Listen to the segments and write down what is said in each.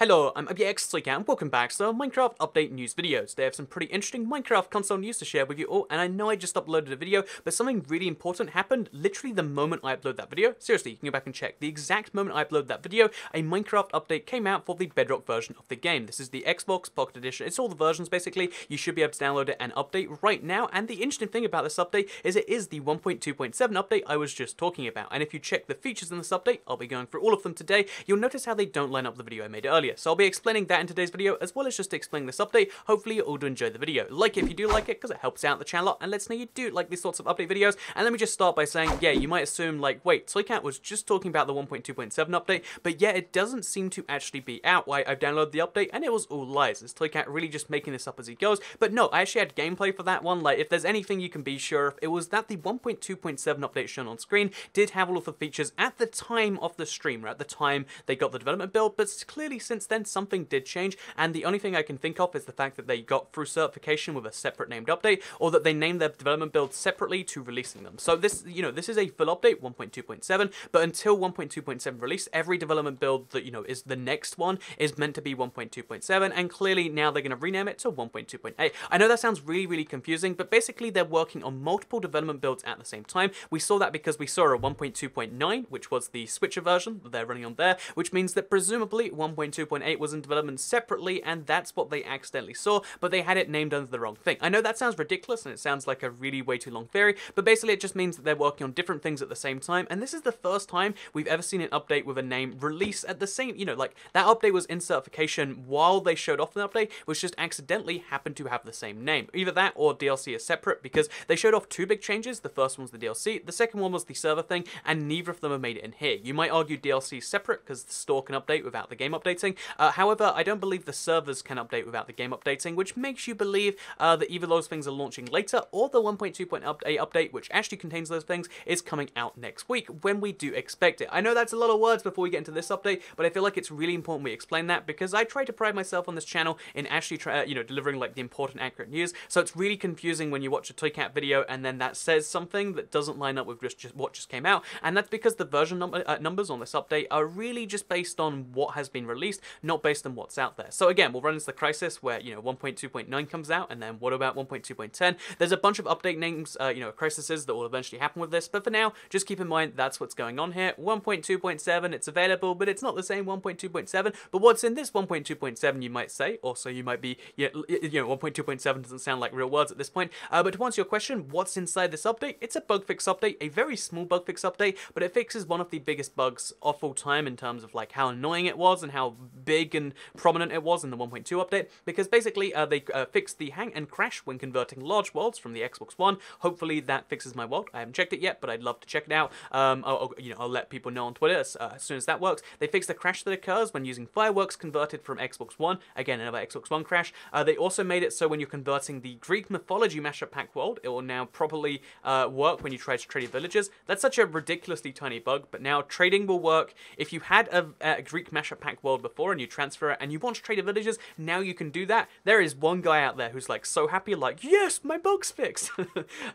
Hello, I'm ABXToyCat and welcome back to the Minecraft update news videos. They have some pretty interesting Minecraft console news to share with you all, and I know I just uploaded a video, but something really important happened literally the moment I uploaded that video. Seriously, you can go back and check. The exact moment I uploaded that video, a Minecraft update came out for the Bedrock version of the game. This is the Xbox Pocket Edition. It's all the versions basically. You should be able to download it and update right now, and the interesting thing about this update is it is the 1.2.7 update I was just talking about, and if you check the features in this update, I'll be going through all of them today, you'll notice how they don't line up the video I made earlier. So I'll be explaining that in today's video, as well as just explaining this update. Hopefully you all do enjoy the video. Like it if you do like it, because it helps out the channel and lets me know you do like these sorts of update videos. And let me just start by saying, yeah, you might assume like, wait, Toycat was just talking about the 1.2.7 update, but yeah, it doesn't seem to actually be out. I've downloaded the update and it was all lies. Is Toycat really just making this up as he goes? But no, I actually had gameplay for that one. Like, if there's anything you can be sure of, it was that the 1.2.7 update shown on screen did have all of the features at the time of the stream, right? At the time they got the development build, but clearly since then something did change, and the only thing I can think of is the fact that they got through certification with a separate named update, or that they named their development build separately to releasing them. So this, you know, this is a full update, 1.2.7, but until 1.2.7 release, every development build that, you know, is the next one is meant to be 1.2.7, and clearly now they're going to rename it to 1.2.8. I know that sounds really, really confusing, but basically they're working on multiple development builds at the same time. We saw that because we saw a 1.2.9, which was the Switcher version that they're running on there, which means that presumably 1.2.8 was in development separately, and that's what they accidentally saw, but they had it named under the wrong thing. I know that sounds ridiculous and it sounds like a really way too long theory, but basically it just means that they're working on different things at the same time, and this is the first time we've ever seen an update with a name release at the same, you know, like that update was in certification while they showed off the update, which just accidentally happened to have the same name. Either that or DLC is separate, because they showed off two big changes. The first one was the DLC, the second one was the server thing, and neither of them have made it in here. You might argue DLC is separate because the store can update without the game updating. However, I don't believe the servers can update without the game updating, which makes you believe that either those things are launching later, or the 1.2.8 update, which actually contains those things, is coming out next week, when we do expect it. I know that's a lot of words before we get into this update, but I feel like it's really important we explain that, because I try to pride myself on this channel in actually delivering like the important, accurate news, so it's really confusing when you watch a Toycat video and then that says something that doesn't line up with just what just came out, and that's because the version numbers on this update are really just based on what has been released, not based on what's out there. So again, we'll run into the crisis where, you know, 1.2.9 comes out, and then what about 1.2.10? There's a bunch of update names, crises that will eventually happen with this, but for now, just keep in mind that's what's going on here. 1.2.7, it's available, but it's not the same 1.2.7, but what's in this 1.2.7, you might say? Also, you might be, 1.2.7 doesn't sound like real words at this point, but to answer your question, what's inside this update? It's a bug fix update, a very small bug fix update, but it fixes one of the biggest bugs of all time in terms of like how annoying it was and how big and prominent it was in the 1.2 update, because basically they fixed the hang and crash when converting large worlds from the Xbox One. Hopefully that fixes my world. I haven't checked it yet, but I'd love to check it out. I'll let people know on Twitter as soon as that works. They fixed the crash that occurs when using fireworks converted from Xbox One. Again, another Xbox One crash. They also made it so when you're converting the Greek mythology mashup pack world, it will now properly work when you try to trade your villagers. That's such a ridiculously tiny bug, but now trading will work. If you had a Greek mashup pack world before and you transfer it and you want to trade your villagers, now you can do that. There is one guy out there who's like so happy, like, yes, my bug's fixed.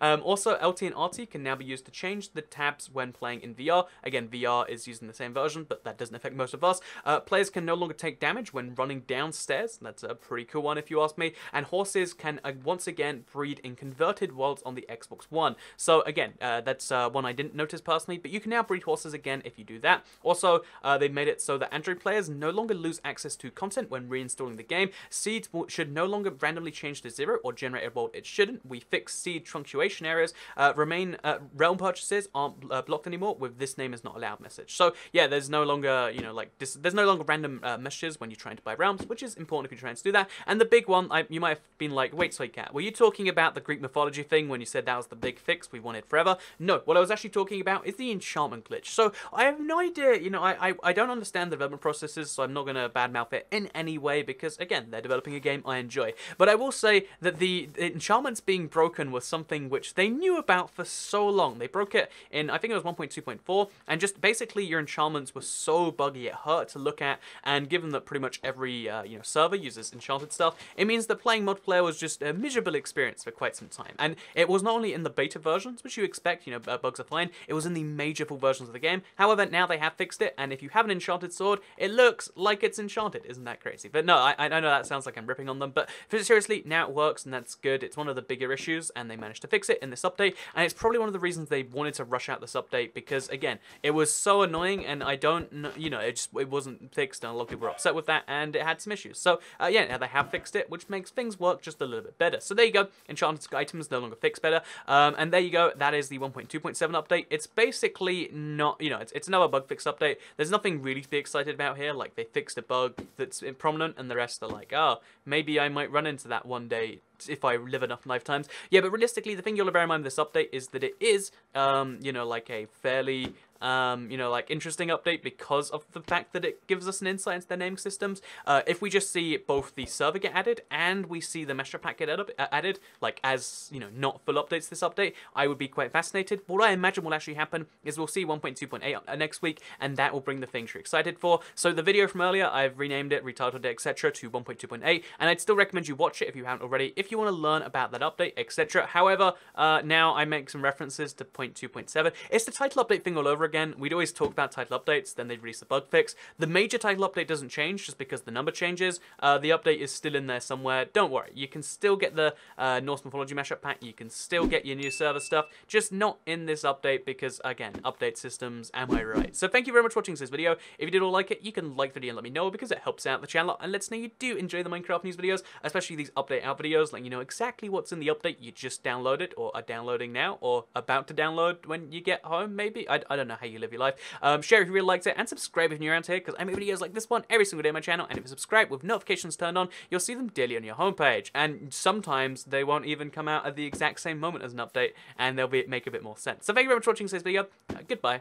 Also, LT and RT can now be used to change the tabs when playing in VR. Again, VR is using the same version, but that doesn't affect most of us. Players can no longer take damage when running downstairs. That's a pretty cool one if you ask me. And horses can once again breed in converted worlds on the Xbox One. So again, that's one I didn't notice personally, but you can now breed horses again if you do that. Also, they made it so that Android players no longer lose access to content when reinstalling the game. Seeds should no longer randomly change to 0 or generate a world it shouldn't. We fixed seed truncuation areas. Realm purchases aren't blocked anymore with "this name is not allowed" message. So yeah, there's no longer, there's no longer random messages when you're trying to buy realms, which is important if you're trying to do that. And the big one, you might have been like, wait, Cat, were you talking about the Greek mythology thing when you said that was the big fix we wanted forever? No, what I was actually talking about is the enchantment glitch. So I have no idea, I don't understand the development processes, so I'm not going to badmouth it in any way, because again, they're developing a game I enjoy. But I will say that the enchantments being broken was something which they knew about for so long. They broke it in, I think it was 1.2.4, and just basically your enchantments were so buggy it hurt to look at, and given that pretty much every server uses enchanted stuff, it means that playing multiplayer was just a miserable experience for quite some time. And it was not only in the beta versions, which you expect, bugs are fine, it was in the major full versions of the game. However, now they have fixed it, and if you have an enchanted sword, it looks like like it's enchanted. Isn't that crazy? But no, I know that sounds like I'm ripping on them, but seriously, now it works, and that's good. It's one of the bigger issues, and they managed to fix it in this update, and it's probably one of the reasons they wanted to rush out this update, because, again, it was so annoying, and I don't know, you know, it wasn't fixed, and a lot of people were upset with that, and it had some issues. So, yeah, now they have fixed it, which makes things work just a little bit better. So there you go, enchanted items no longer fix better, and there you go, that is the 1.2.7 update. It's basically not, you know, it's another bug fix update. There's nothing really to be excited about here. Like, they fixed a bug that's prominent, and the rest are like, oh, maybe I might run into that one day if I live enough lifetimes. Yeah, but realistically, the thing you'll bear in mind with this update is that it is, you know, like a fairly, you know, like interesting update because of the fact that it gives us an insight into their naming systems. If we just see both the server get added and we see the Mestra pack get added, like as, you know, not full updates this update, I would be quite fascinated. What I imagine will actually happen is we'll see 1.2.8 next week, and that will bring the things you're excited for. So the video from earlier, I've renamed it, retitled it, etc. to 1.2.8, and I'd still recommend you watch it if you haven't already, if you want to learn about that update, etc. However, now I make some references to 0.2.7. It's the title update thing all over again. We'd always talk about title updates, then they'd release the bug fix. The major title update doesn't change just because the number changes. The update is still in there somewhere. Don't worry, you can still get the Norse Mythology mashup pack. You can still get your new server stuff, just not in this update because, again, update systems, am I right? So thank you very much for watching this video. If you did all like it, you can like the video and let me know because it helps out the channel and lets me know you do enjoy the Minecraft news videos, especially these update out videos, letting you know exactly what's in the update you just downloaded or are downloading now or about to download when you get home, maybe? I don't know how you live your life. Share if you really liked it, and subscribe if you're around here, because I make videos like this one every single day on my channel, and if you subscribe with notifications turned on, you'll see them daily on your homepage, and sometimes they won't even come out at the exact same moment as an update, and they'll make a bit more sense. So thank you very much for watching this video. Goodbye.